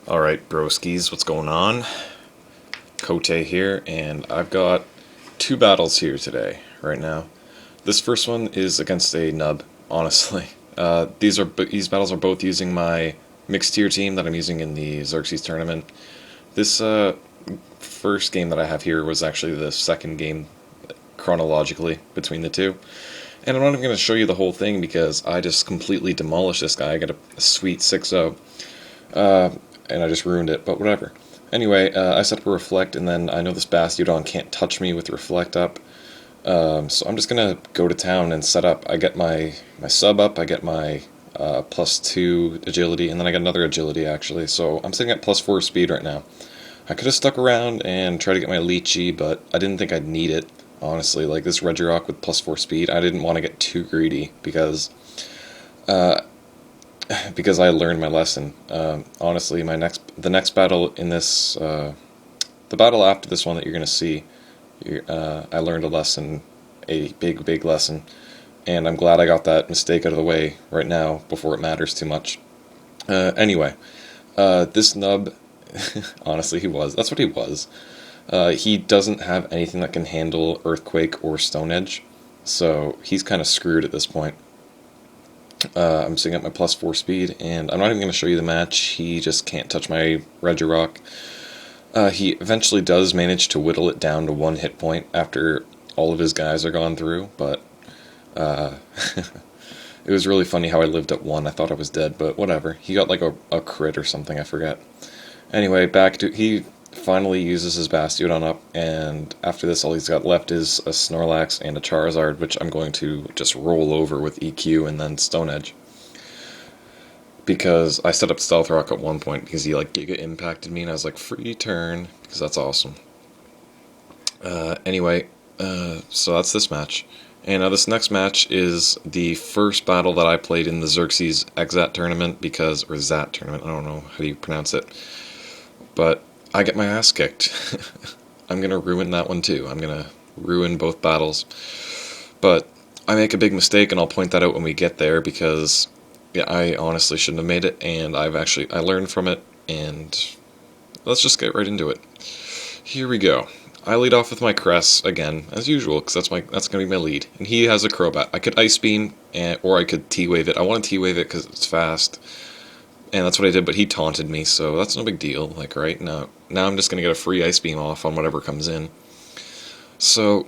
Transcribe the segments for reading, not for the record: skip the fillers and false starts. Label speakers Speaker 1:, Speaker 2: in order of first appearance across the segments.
Speaker 1: Alright, broskies, what's going on? Kote here, and I've got two battles here today, right now. This first one is against a nub, honestly. These battles are both using my mixed tier team that I'm using in the Xerxes tournament. This first game that I have here was actually the second game chronologically between the two. And I'm not even going to show you the whole thing because I just completely demolished this guy. I got a sweet 6-0. And I just ruined it, but whatever. Anyway, I set up a reflect, and then I know this Bastiodon can't touch me with reflect up, so I'm just gonna go to town and set up. I get my sub up, I get my +2 agility, and then I get another agility actually, so I'm sitting at +4 speed right now. I could have stuck around and tried to get my Liechi, but I didn't think I'd need it, honestly. Like this Regirock with +4 speed, I didn't want to get too greedy uh, because I learned my lesson. Honestly, the next battle in this, the battle after this one that you're gonna see, I learned a lesson, a big lesson, and I'm glad I got that mistake out of the way right now before it matters too much. Anyway, this nub, honestly, that's what he was. He doesn't have anything that can handle Earthquake or Stone Edge, so he's kind of screwed at this point. I'm sitting at my +4 speed, and I'm not even going to show you the match. He just can't touch my Regirock. He eventually does manage to whittle it down to 1 hit point after all of his guys are gone through, but uh, it was really funny how I lived at 1. I thought I was dead, but whatever. He got like a crit or something, I forget. Anyway, he finally uses his Bastiodon up, and after this all he's got left is a Snorlax and a Charizard, which I'm going to just roll over with EQ and then Stone Edge. Because I set up Stealth Rock at one point because he like Giga impacted me, and I was like, free turn, because that's awesome. Anyway, so that's this match. And now this next match is the first battle that I played in the Xerxes Exat tournament, or Zat tournament, I don't know how you pronounce it. But I get my ass kicked. I'm going to ruin that one too. I'm going to ruin both battles. But I make a big mistake, and I'll point that out when we get there, because yeah, I honestly shouldn't have made it, and I learned from it, and let's just get right into it. Here we go. I lead off with my Cress again, as usual, because that's going to be my lead. And he has a Crobat. I could Ice Beam, or I could T-Wave it. I want to T-Wave it because it's fast, and that's what I did, but he taunted me, so that's no big deal. Like, right now I'm just going to get a free Ice Beam off on whatever comes in. So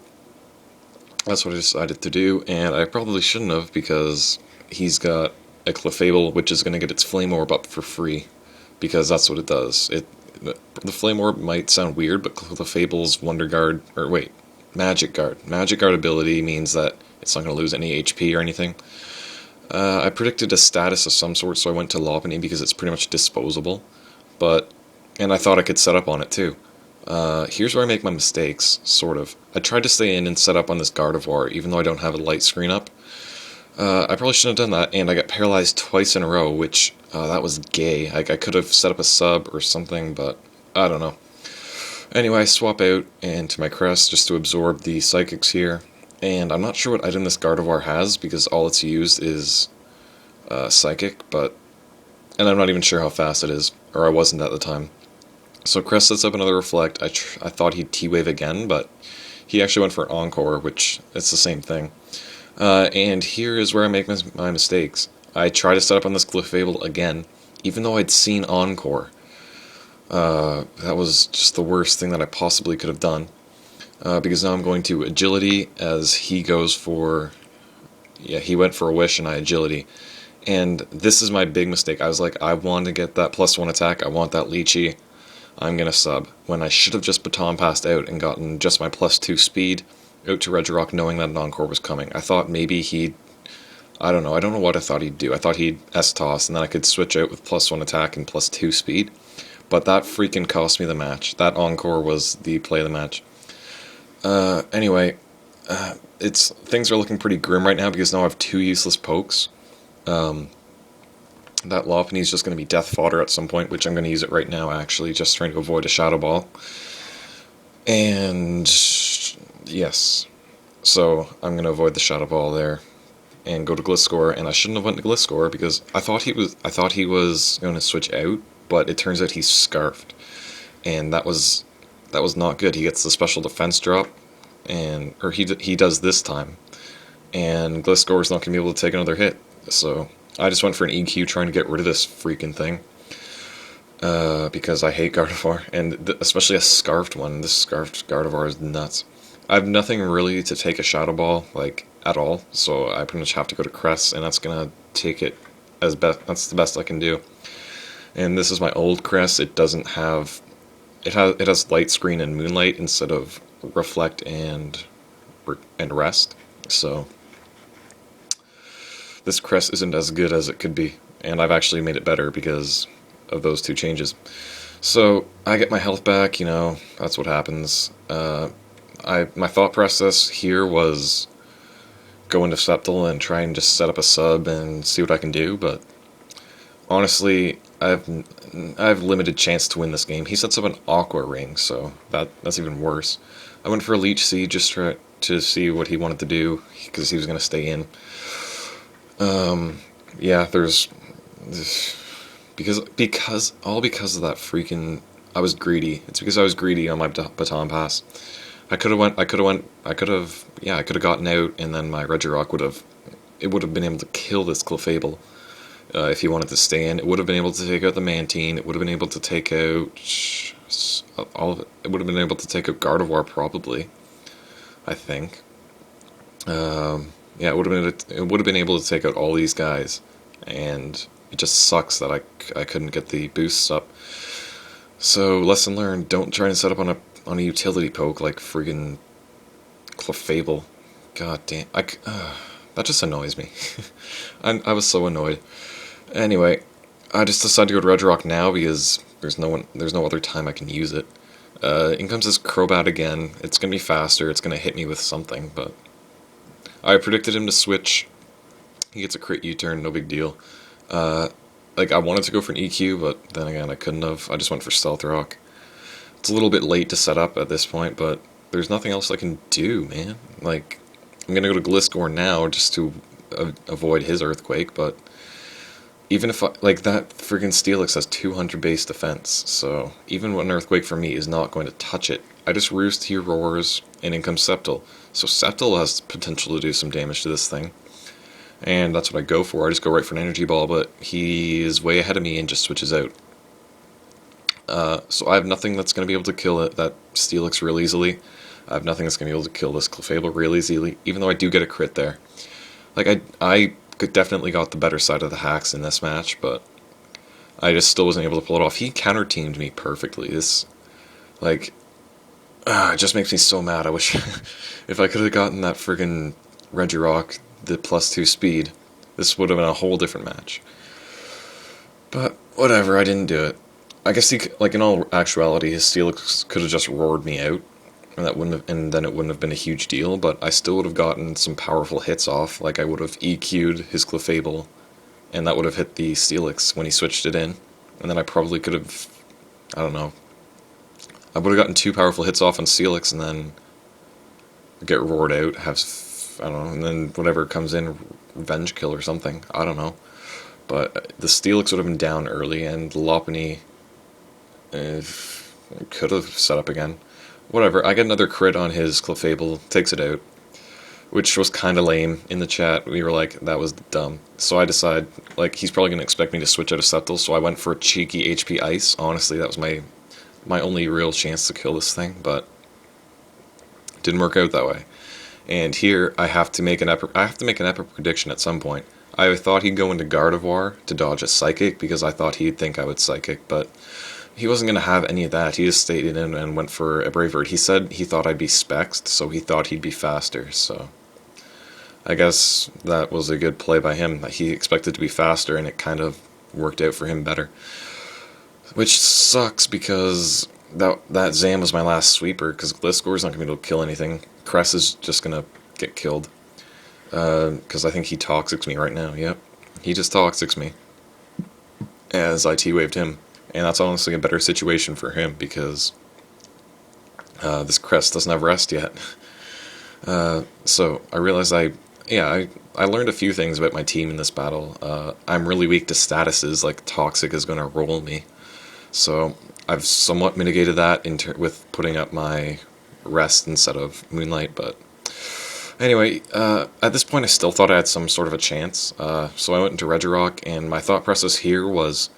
Speaker 1: that's what I decided to do, and I probably shouldn't have, because he's got a Clefable, which is going to get its Flame Orb up for free, because that's what it does. The Flame Orb might sound weird, but Clefable's Magic Guard. Magic Guard ability means that it's not going to lose any HP or anything. I predicted a status of some sort, so I went to Lopunny because it's pretty much disposable, and I thought I could set up on it too. Here's where I make my mistakes, sort of. I tried to stay in and set up on this Gardevoir, even though I don't have a light screen up. I probably shouldn't have done that, and I got paralyzed twice in a row, which, that was gay. I could have set up a sub or something, but I don't know. Anyway, I swap out into my Crest just to absorb the Psychics here, and I'm not sure what item this Gardevoir has, because all it's used is Psychic, and I'm not even sure how fast it is, or I wasn't at the time. So Crest sets up another Reflect. I thought he'd T-Wave again, but he actually went for Encore, which it's the same thing. And here is where I make my mistakes. I try to set up on this Clefable again, even though I'd seen Encore. That was just the worst thing that I possibly could have done. Because now I'm going to Agility, as he goes for... Yeah, he went for a Wish and I Agility. And this is my big mistake. I was like, I want to get that +1 attack, I want that Liechi, I'm going to sub. When I should have just Baton Passed out and gotten just my +2 speed out to Regirock, knowing that an Encore was coming. I thought maybe I don't know what I thought he'd do. I thought he'd S-Toss, and then I could switch out with +1 attack and +2 speed. But that freaking cost me the match. That Encore was the play of the match. Anyway, things are looking pretty grim right now, because now I have 2 useless pokes. That Lopunny is just going to be death fodder at some point, which I'm going to use it right now, actually, just trying to avoid a Shadow Ball. And yes, so I'm going to avoid the Shadow Ball there and go to Gliscor, and I shouldn't have went to Gliscor because I thought he was going to switch out, but it turns out he's scarfed, and that was not good. He gets the special defense drop, or he does this time, and Gliscor's not gonna be able to take another hit. So I just went for an EQ trying to get rid of this freaking thing, because I hate Gardevoir, and especially a scarfed one. This scarfed Gardevoir is nuts. I have nothing really to take a Shadow Ball, like, at all, so I pretty much have to go to Crest, and that's gonna take it as best. That's the best I can do. And this is my old Crest. It doesn't have. It has Light Screen and Moonlight instead of Reflect and Rest. So this Crest isn't as good as it could be, and I've actually made it better because of those two changes. So I get my health back. That's what happens. My thought process here was go into Sceptile and try and just set up a sub and see what I can do, but honestly, I have limited chance to win this game. He sets up an Aqua Ring, so that's even worse. I went for a Leech Seed just to see what he wanted to do, because he was going to stay in. Yeah, there's because of that freaking. I was greedy. It's because I was greedy on my Baton Pass. I could have gotten out, and then my Regirock would have been able to kill this Clefable. If he wanted to stay in, it would have been able to take out the Mantine. It would have been able to take out all of it. It would have been able to take out Gardevoir, probably. I think. Yeah, it would have been able to take out all these guys, and it just sucks that I couldn't get the boosts up. So lesson learned: don't try and set up on a utility poke like friggin' Clefable. God damn, that just annoys me. I was so annoyed. Anyway, I just decided to go to Regirock now because there's no other time I can use it. In comes this Crobat again. It's gonna be faster. It's gonna hit me with something, but I predicted him to switch. He gets a crit U-turn, no big deal. I wanted to go for an EQ, but then again I couldn't have. I just went for Stealth Rock. It's a little bit late to set up at this point, but there's nothing else I can do, man. I'm gonna go to Gliscor now just to avoid his Earthquake, but even if that friggin' Steelix has 200 base defense, so even an Earthquake for me is not going to touch it. I just Roost, he roars, and in comes Sceptile. So Sceptile has potential to do some damage to this thing, and that's what I go for. I just go right for an Energy Ball, but he is way ahead of me and just switches out. So I have nothing that's going to be able to kill that Steelix real easily. I have nothing that's going to be able to kill this Clefable real easily, even though I do get a crit there. I definitely got the better side of the hacks in this match, but I just still wasn't able to pull it off. He counter-teamed me perfectly. It just makes me so mad. I wish if I could have gotten that friggin' Regirock, the +2 speed, this would have been a whole different match. But whatever, I didn't do it. I guess in all actuality, his Steelix could have just roared me out, and then it wouldn't have been a huge deal, but I still would have gotten some powerful hits off. I would have EQ'd his Clefable, and that would have hit the Steelix when he switched it in, and then I probably could have, I don't know, I would have gotten 2 powerful hits off on Steelix, and then get roared out, I don't know, and then whatever comes in, Revenge Kill or something, I don't know. But the Steelix would have been down early, and Lopunny could have set up again. Whatever, I get another crit on his Clefable, takes it out, which was kind of lame. In the chat, we were like, that was dumb. So I decide, he's probably going to expect me to switch out of Sceptile, so I went for a cheeky HP Ice. Honestly, that was my only real chance to kill this thing, but it didn't work out that way. And here, I have to make an epic prediction at some point. I thought he'd go into Gardevoir to dodge a Psychic, because I thought he'd think I would Psychic, but he wasn't going to have any of that. He just stayed in and went for a Brave Bird. He said he thought I'd be Spexed, so he thought he'd be faster, so I guess that was a good play by him. He expected to be faster, and it kind of worked out for him better. Which sucks, because that Zam was my last sweeper, because Gliscor's not going to be able to kill anything. Cress is just going to get killed, because I think he Toxics me right now. Yep, he just Toxics me as I T-waved him. And that's honestly a better situation for him, because this Crest doesn't have Rest yet. So I realized I learned a few things about my team in this battle. I'm really weak to statuses, like Toxic is going to roll me. So I've somewhat mitigated that with putting up my rest instead of Moonlight, but anyway, at this point I still thought I had some sort of a chance, so I went into Regirock, and my thought process here was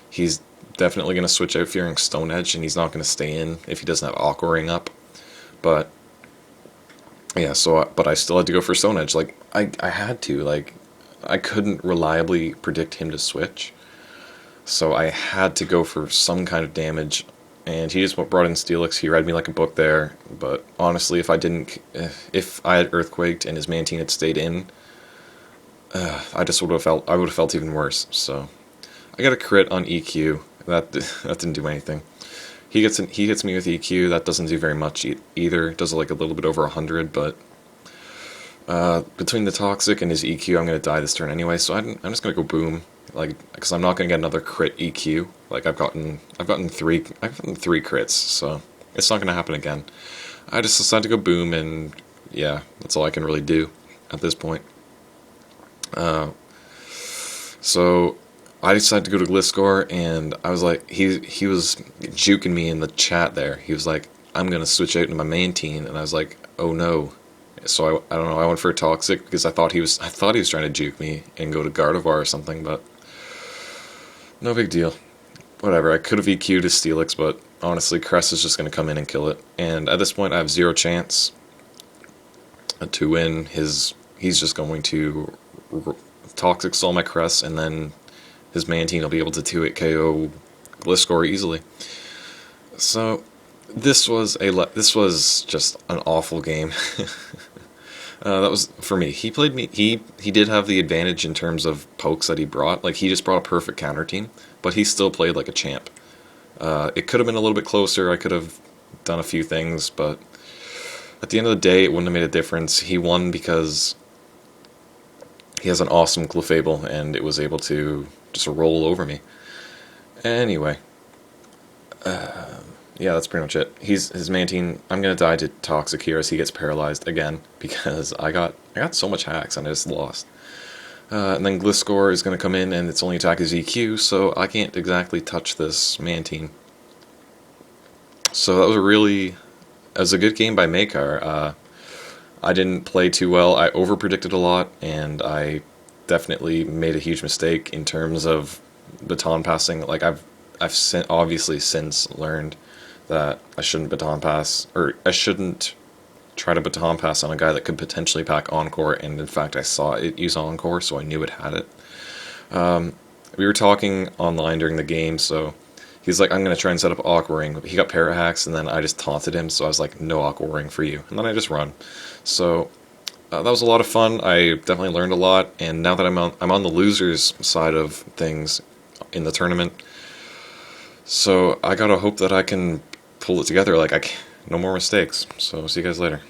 Speaker 1: he's definitely going to switch out fearing Stone Edge, and he's not going to stay in if he doesn't have Aqua Ring up, but yeah, but I still had to go for Stone Edge, like, I had to, like, I couldn't reliably predict him to switch, so I had to go for some kind of damage, and he just brought in Steelix. He read me like a book there, but honestly, if I had Earthquaked and his Mantine had stayed in, I would have felt even worse. So I got a crit on EQ. That didn't do anything. He hits me with EQ. That doesn't do very much either. It does like a little bit over 100, but between the Toxic and his EQ, I'm gonna die this turn anyway. So I'm just gonna go Boom. Like, because I'm not gonna get another crit EQ. Like I've gotten three crits, so it's not gonna happen again. I just decided to go Boom, and yeah, that's all I can really do at this point. So I decided to go to Gliscor, and I was like, he was juking me in the chat there. He was like, I'm gonna switch out into my Mantine, and I was like, oh no. So I don't know. I went for a Toxic because I thought he was trying to juke me and go to Gardevoir or something, but no big deal. Whatever. I could have EQ'd his Steelix, but honestly, Crest is just going to come in and kill it. And at this point, I have zero chance to win. He's just going to Toxic Stall my Crest, and then his Mantine will be able to 2-hit KO Gliscor easily. So this was just an awful game. That was for me. He played me. He did have the advantage in terms of pokes that he brought. Like, he just brought a perfect counter team, but he still played like a champ. It could have been a little bit closer. I could have done a few things, but at the end of the day, it wouldn't have made a difference. He won because he has an awesome Clefable, and it was able to just roll over me. Anyway. Yeah, that's pretty much it. His Mantine, I'm gonna die to Toxic here as he gets paralyzed again, because I got so much hacks and I just lost. And then Gliscor is gonna come in, and its only attack is EQ, so I can't exactly touch this Mantine. So that was a good game by Makar. I didn't play too well. I overpredicted a lot, and I definitely made a huge mistake in terms of baton passing. Like, I've obviously since learned that I shouldn't baton pass, or I shouldn't try to baton pass on a guy that could potentially pack Encore, and in fact I saw it use Encore, so I knew it had it. We were talking online during the game, so he's like, I'm going to try and set up Aqua Ring. He got Parahacks, and then I just taunted him, so I was like, no Aqua Ring for you. And then I just run. So that was a lot of fun. I definitely learned a lot, and now that I'm on the losers side of things in the tournament, so I gotta hope that I can pull it together. Like, no more mistakes. So see you guys later.